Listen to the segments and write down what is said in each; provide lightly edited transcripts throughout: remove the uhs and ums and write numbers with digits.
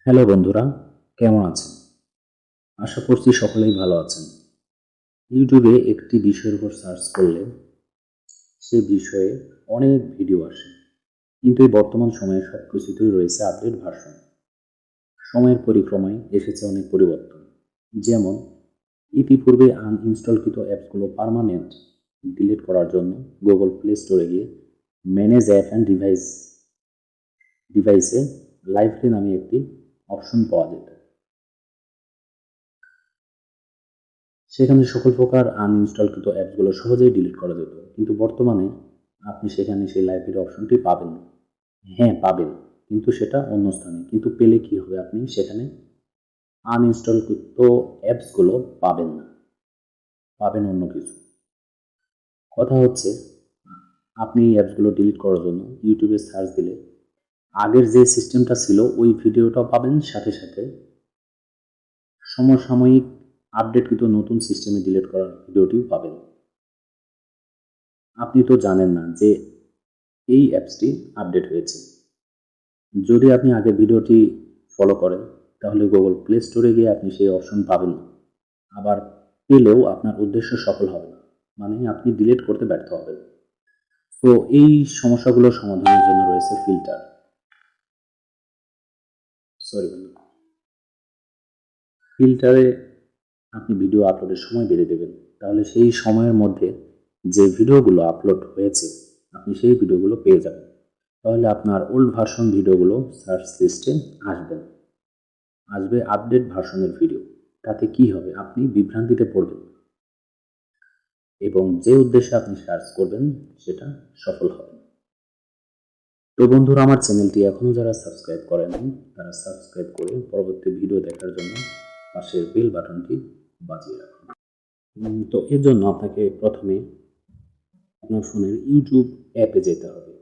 Hello বন্ধুরা, কেমন আছেন? আশা করছি সকলেই ভালো আছেন। ইউটিউবে একটি বিষয়ের উপর সার্চ করলে সে বিষয়ে অনেক ভিডিও আসে, কিন্তু এই বর্তমান সময়ে সব কিছুতেই রয়েছে আপডেট ভার্সন। সময়ের পরিক্রমায় এসেছে অনেক পরিবর্তন, যেমন ইতিপূর্বে আনইনস্টলকৃত অ্যাপসগুলো পার্মানেন্ট ডিলিট করার জন্য গুগল প্লে স্টোরে গিয়ে ম্যানেজ অ্যাপ অ্যান্ড ডিভাইসে লাইভলি নামে একটি অপশন পাওয়া যেত। সেখানে সকল প্রকার আনইনস্টলকৃত অ্যাপসগুলো সহজেই ডিলিট করা যেত, কিন্তু বর্তমানে আপনি সেখানে সেই লাইব্রেরি অপশনটি পাবেন না। হ্যাঁ, পাবেন, কিন্তু সেটা অন্য স্থানে। কিন্তু পেলে কি হবে, আপনি সেখানে আনইনস্টলকৃত অ্যাপসগুলো পাবেন না, পাবেন অন্য কিছু। কথা হচ্ছে, আপনি এই অ্যাপসগুলো ডিলিট করার জন্য ইউটিউবে সার্চ দিলে আগের যে সিস্টেমটা ছিল ওই ভিডিওটাও পাবেন, সাথে সাথে সমসাময়িক আপডেটকৃত নতুন সিস্টেমে ডিলিট করার ভিডিওটিও পাবেন। আপনি তো জানেন না যে এই অ্যাপসটি আপডেট হয়েছে। যদি আপনি আগের ভিডিওটি ফলো করেন, তাহলে গুগল প্লে স্টোরে গিয়ে আপনি সেই অপশন পাবেন না। আবার পেলেও আপনার উদ্দেশ্য সফল হবে না, মানে আপনি ডিলিট করতে ব্যর্থ হবেন। তো এই সমস্যাগুলো সমাধানের জন্য রয়েছে ফিল্টার। ফিল্টারে আপনি ভিডিও আপলোডের সময় বেঁধে দেবেন, তাহলে সেই সময়ের মধ্যে যে ভিডিওগুলো আপলোড হয়েছে আপনি সেই ভিডিওগুলো পেয়ে যাবেন। তাহলে আপনার ওল্ড ভার্সন ভিডিওগুলো সার্চ লিস্টে আসবে আপডেট ভার্সনের ভিডিও। তাতে কি হবে, আপনি বিভ্রান্তিতে পড়বেন এবং যে উদ্দেশ্যে আপনি সার্চ করবেন সেটা সফল হবে। তো বন্ধুরা, আমার চ্যানেলটি এখনও যারা সাবস্ক্রাইব করেননি তারা সাবস্ক্রাইব করে পরবর্তী ভিডিও দেখার জন্য পাশের বেল বাটনটি বাজিয়ে রাখুন। তো এর জন্য আপনাকে প্রথমে আপনার ফোনের ইউটিউব অ্যাপে যেতে হবে।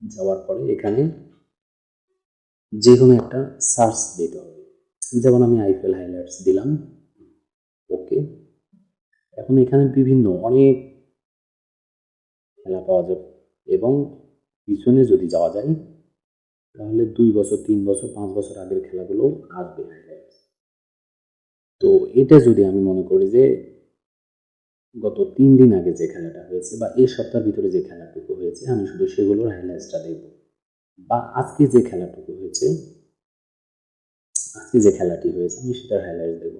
যাওয়ার পরে এখানে যে কোনো একটা সার্চ দিতে হবে, যেমন আমি আইফেল হাইলাইটস দিলাম, ওকে। এখন এখানে বিভিন্ন অনেক খেলা পাওয়া যাবে, এবং পিছনে যদি যাওয়া যায় তাহলে 2 বছর, 3 বছর, 5 বছর আগের খেলাগুলো আসবে হাইলাইটস। তো এটা যদি আমি মনে করি যে গত 3 দিন আগে যে খেলাটা হয়েছে বা এই সপ্তাহের ভিতরে যে খেলাটুকু হয়েছে, আমি শুধু সেগুলোর হাইলাইটসটা দেখব। বা আজকে যে খেলাটুকু হয়েছে, আজকে যে খেলাটি হয়েছে আমি সেটার হাইলাইটস দেখব।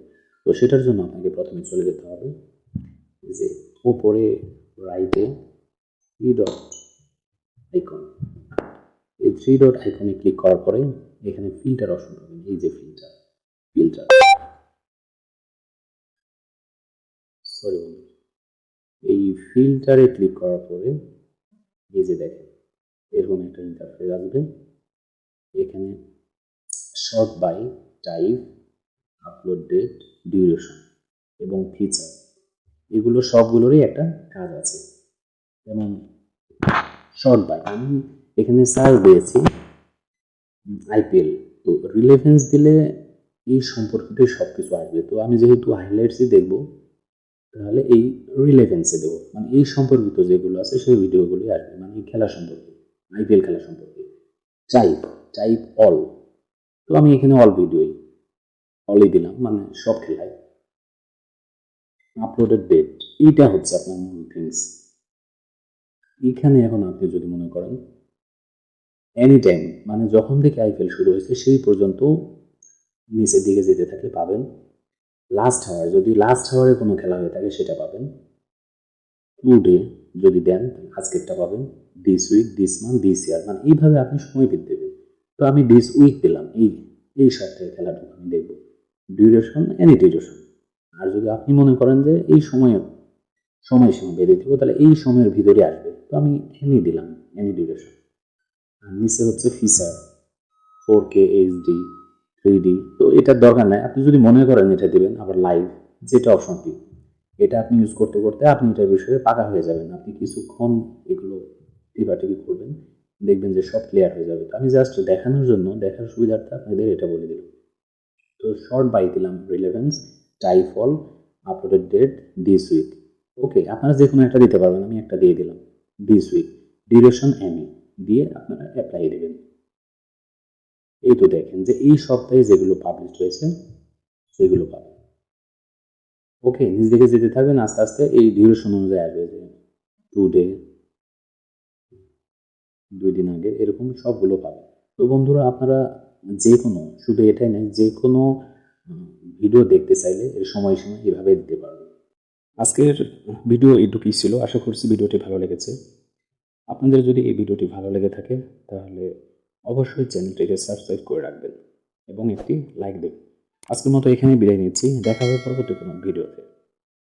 তো সেটার জন্য আপনাকে প্রথমে চলে যেতে হবে যে উপরে রাইটে 3 ডট আইকন, এই 3 ডট আইকনে ক্লিক করার পরে এখানে ফিল্টার অপশন পাবেন। এই যে ফিল্টার এই ফিল্টারে ক্লিক করার পরে এই যে দেখেন এরকম একটা ইন্টারফেস আসবে। এখানে short by type, upload date, duration এবং ফিচার, এগুলো সবগুলোরই একটা কাজ আছে। যেমন শর্ট বাই, আমি এখানে সার্চ দিয়েছি আইপিএল, তো রিলেভেন্স দিলে এই সম্পর্কিত সব কিছু আসবে। তো আমি যেহেতু হাইলাইটসই দেখব, তাহলে এই রিলেভেন্সে দেবো, মানে এই সম্পর্কিত যেগুলো আছে সেই ভিডিওগুলোই আসবে, মানে এই খেলা সম্পর্কে, আইপিএল খেলা সম্পর্কে। টাইপ অল, তো আমি এখানে অলই দিলাম, মানে সব খেলায়। আপলোডেড ডেট, এইটা হচ্ছে আপনার মূল থিংস। এখানে এখন আপনি যদি মনে করেন এনি টাইম, মানে যখন থেকে আইপিএল শুরু হয়েছে সেই পর্যন্ত নিচের দিকে যেতে থাকলে পাবেন লাস্ট আওয়ার, যদি লাস্ট আওয়ারে কোনো খেলা হয়ে থাকে সেটা পাবেন। টুডে যদি দেন আজকেরটা পাবেন। This week, this month, this year, মানে এইভাবে আপনি সময় পেতে দেবেন। তো আমি দিস উইক দিলাম, এই সপ্তাহে খেলাটুকু আমি দেখব। Duration any duration. আর যদি আপনি মনে করেন যে এই সময়সীমা বেঁধে দিব, তাহলে এই সময়ের ভিতরে আসবে, তো আমি এনি দিলাম, এনি ডিউরেশন। আর নিচে হচ্ছে ফিচার 4K HD 3D, তো এটার দরকার নাই। আপনি যদি মনে করেন এটা দেবেন। আবার লাইভ, যেটা অপশনটি, এটা আপনি ইউজ করতে করতে আপনি এটার বিষয়ে পাকা হয়ে যাবেন। আপনি কিছুক্ষণ এগুলো টিপাটিপি করবেন, দেখবেন যে সব ক্লিয়ার হয়ে যাবে। তো আমি জাস্ট দেখানোর জন্য, দেখার সুবিধার্থে আপনাদের এটা বলে দিলাম। তো শর্ট বাই দিলাম relevance, type all, uploaded date, this week, okay. আপনারা যে কোনো একটা দিতে পারবেন, আমি একটা দিয়ে দিলাম দিস উইক। ডিউরেশন এনি দিয়ে আপনারা অ্যাপ্লাই দেবেন। এই তো দেখেন যে এই সপ্তাহে যেগুলো পাবলিশ হয়েছে সেগুলো পাবেন। ওকে, নিজ দিকে যেতে থাকবেন, আস্তে আস্তে এই ডিউরেশন অনুযায়ী আসবে যে 2 ডে, 2 দিন আগে, এরকম সবগুলো পাবেন। তো বন্ধুরা, আপনারা যে কোনো, শুধু এটাই নয়, যে কোনো ভিডিও দেখতে চাইলে এর সময়সীমা এভাবে দিতে পারবেন। আজকের ভিডিও এটুকুই ছিল। আশা করছি ভিডিওটি ভালো লেগেছে। আপনাদের যদি এই ভিডিওটি ভালো লেগে থাকে তাহলে অবশ্যই চ্যানেলটিকে সাবস্ক্রাইব করে রাখবেন এবং একটি লাইক দেবেন। আজকের মতো এখানেই বিদায় নিচ্ছি। দেখা হবে পরবর্তী কোনো ভিডিওতে।